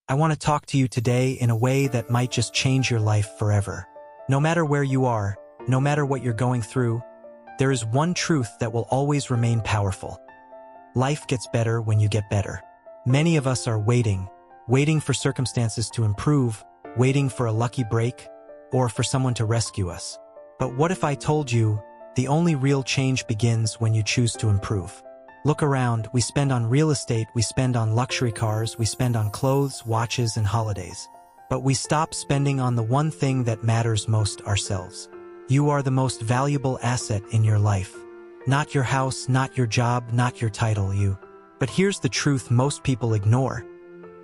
I want to talk to you today in a way that might just change your life forever. No matter where you are, no matter what you're going through, there is one truth that will always remain powerful. Life gets better when you get better. Many of us are waiting for circumstances to improve, waiting for a lucky break, or for someone to rescue us. But what if I told you the only real change begins when you choose to improve? Look around, we spend on real estate, we spend on luxury cars, we spend on clothes, watches, and holidays. But we stop spending on the one thing that matters most, ourselves. You are the most valuable asset in your life. Not your house, not your job, not your title, you. But here's the truth most people ignore.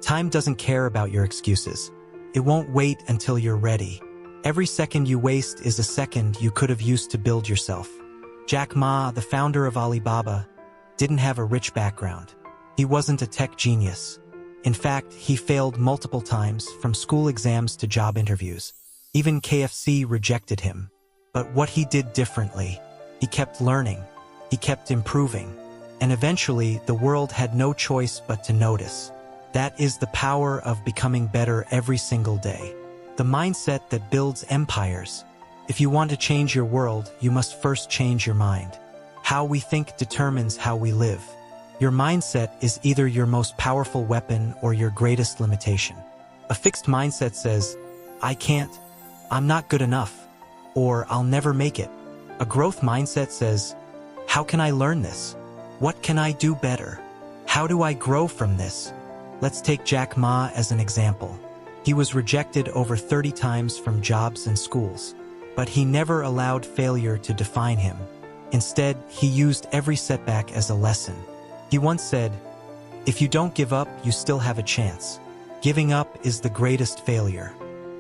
Time doesn't care about your excuses. It won't wait until you're ready. Every second you waste is a second you could have used to build yourself. Jack Ma, the founder of Alibaba, didn't have a rich background. He wasn't a tech genius. In fact, he failed multiple times, from school exams to job interviews. Even KFC rejected him. But what he did differently, he kept learning, he kept improving, and eventually the world had no choice but to notice. That is the power of becoming better every single day. The mindset that builds empires. If you want to change your world, you must first change your mind. How we think determines how we live. Your mindset is either your most powerful weapon or your greatest limitation. A fixed mindset says, I can't, I'm not good enough, or I'll never make it. A growth mindset says, how can I learn this? What can I do better? How do I grow from this? Let's take Jack Ma as an example. He was rejected over 30 times from jobs and schools, but he never allowed failure to define him. Instead, he used every setback as a lesson. He once said, if you don't give up, you still have a chance. Giving up is the greatest failure.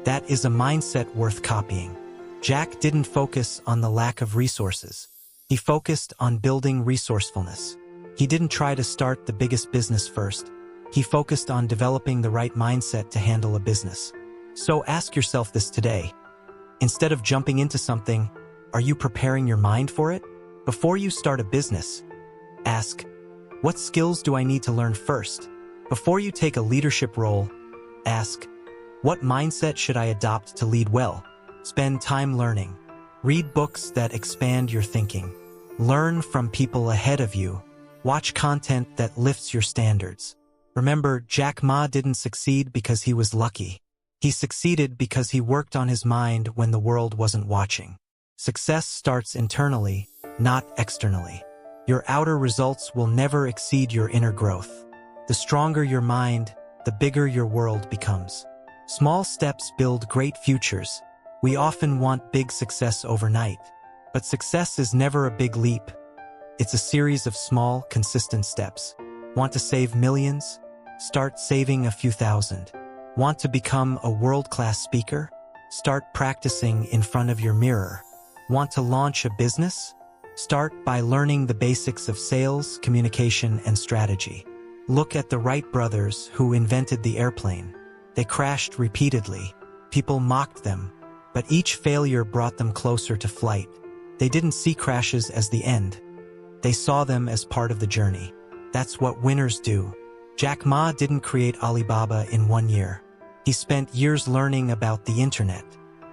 That is a mindset worth copying. Jack didn't focus on the lack of resources. He focused on building resourcefulness. He didn't try to start the biggest business first. He focused on developing the right mindset to handle a business. So ask yourself this today. Instead of jumping into something, are you preparing your mind for it? Before you start a business, ask, what skills do I need to learn first? Before you take a leadership role, ask, what mindset should I adopt to lead well? Spend time learning. Read books that expand your thinking. Learn from people ahead of you. Watch content that lifts your standards. Remember, Jack Ma didn't succeed because he was lucky. He succeeded because he worked on his mind when the world wasn't watching. Success starts internally, not externally. Your outer results will never exceed your inner growth. The stronger your mind, the bigger your world becomes. Small steps build great futures. We often want big success overnight, but success is never a big leap. It's a series of small, consistent steps. Want to save millions? Start saving a few thousand. Want to become a world-class speaker? Start practicing in front of your mirror. Want to launch a business? Start by learning the basics of sales, communication, and strategy. Look at the Wright brothers who invented the airplane. They crashed repeatedly. People mocked them, but each failure brought them closer to flight. They didn't see crashes as the end. They saw them as part of the journey. That's what winners do. Jack Ma didn't create Alibaba in 1 year. He spent years learning about the internet.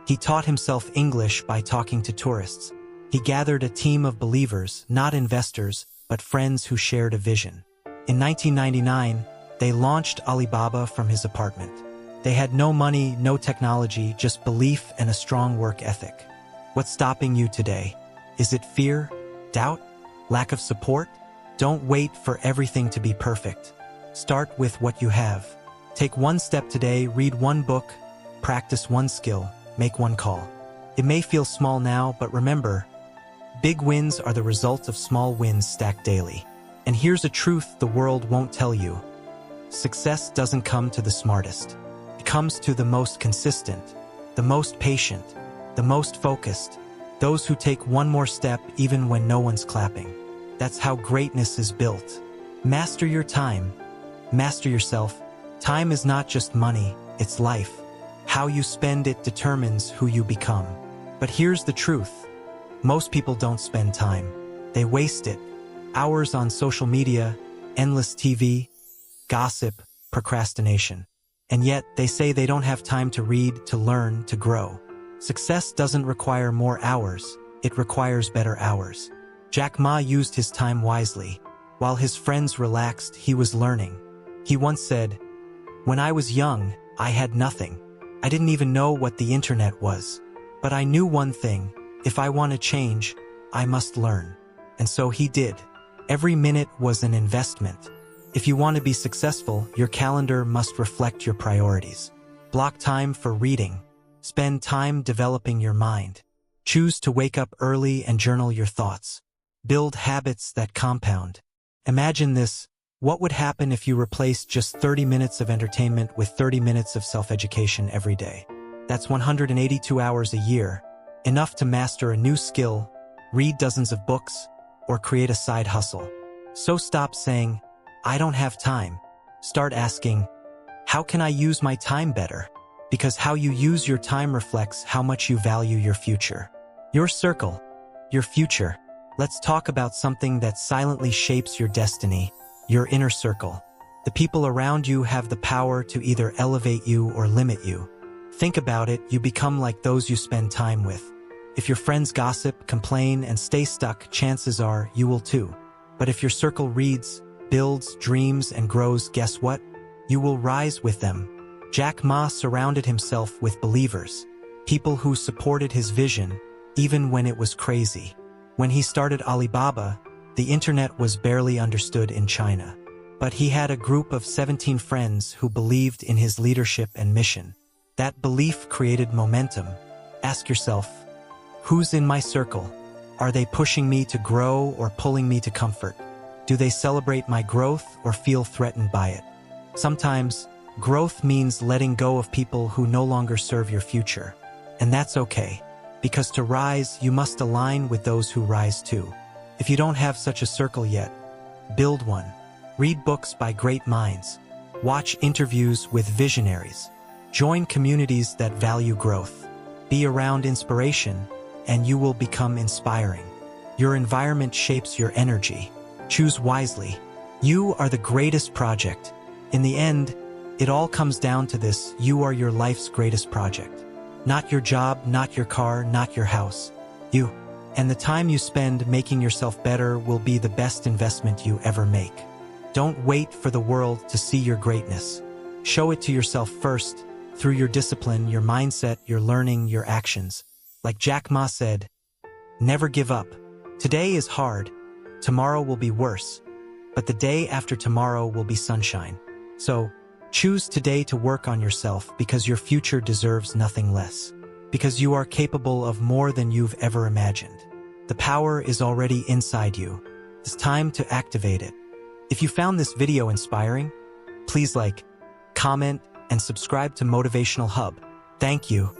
He taught himself English by talking to tourists. He gathered a team of believers, not investors, but friends who shared a vision. In 1999, they launched Alibaba from his apartment. They had no money, no technology, just belief and a strong work ethic. What's stopping you today? Is it fear, doubt, lack of support? Don't wait for everything to be perfect. Start with what you have. Take one step today, read one book, practice one skill, make one call. It may feel small now, but remember, big wins are the result of small wins stacked daily. And here's a truth the world won't tell you. Success doesn't come to the smartest. It comes to the most consistent, the most patient, the most focused, those who take one more step even when no one's clapping. That's how greatness is built. Master your time. Master yourself. Time is not just money, it's life. How you spend it determines who you become. But here's the truth. Most people don't spend time. They waste it. Hours on social media, endless TV, gossip, procrastination. And yet, they say they don't have time to read, to learn, to grow. Success doesn't require more hours, it requires better hours. Jack Ma used his time wisely. While his friends relaxed, he was learning. He once said, "When I was young, I had nothing. I didn't even know what the internet was. But I knew one thing, if I want to change, I must learn." And so he did. Every minute was an investment. If you want to be successful, your calendar must reflect your priorities. Block time for reading. Spend time developing your mind. Choose to wake up early and journal your thoughts. Build habits that compound. Imagine this. What would happen if you replaced just 30 minutes of entertainment with 30 minutes of self-education every day? That's 182 hours a year, enough to master a new skill, read dozens of books, or create a side hustle. So stop saying, "I don't have time." Start asking, "How can I use my time better?" Because how you use your time reflects how much you value your future. Your circle, your future. Let's talk about something that silently shapes your destiny, your inner circle. The people around you have the power to either elevate you or limit you. Think about it, you become like those you spend time with. If your friends gossip, complain, and stay stuck, chances are you will too. But if your circle reads, builds, dreams, and grows, guess what? You will rise with them. Jack Ma surrounded himself with believers, people who supported his vision, even when it was crazy. When he started Alibaba, the internet was barely understood in China. But he had a group of 17 friends who believed in his leadership and mission. That belief created momentum. Ask yourself, who's in my circle? Are they pushing me to grow or pulling me to comfort? Do they celebrate my growth or feel threatened by it? Sometimes, growth means letting go of people who no longer serve your future. And that's okay, because to rise, you must align with those who rise too. If you don't have such a circle yet, build one. Read books by great minds. Watch interviews with visionaries. Join communities that value growth. Be around inspiration, and you will become inspiring. Your environment shapes your energy. Choose wisely. You are the greatest project. In the end, it all comes down to this: you are your life's greatest project. Not your job, not your car, not your house. You. And the time you spend making yourself better will be the best investment you ever make. Don't wait for the world to see your greatness. Show it to yourself first, through your discipline, your mindset, your learning, your actions. Like Jack Ma said, never give up. Today is hard. Tomorrow will be worse. But the day after tomorrow will be sunshine. So, choose today to work on yourself, because your future deserves nothing less. Because you are capable of more than you've ever imagined. The power is already inside you. It's time to activate it. If you found this video inspiring, please like, comment, and subscribe to Motivational Hub. Thank you.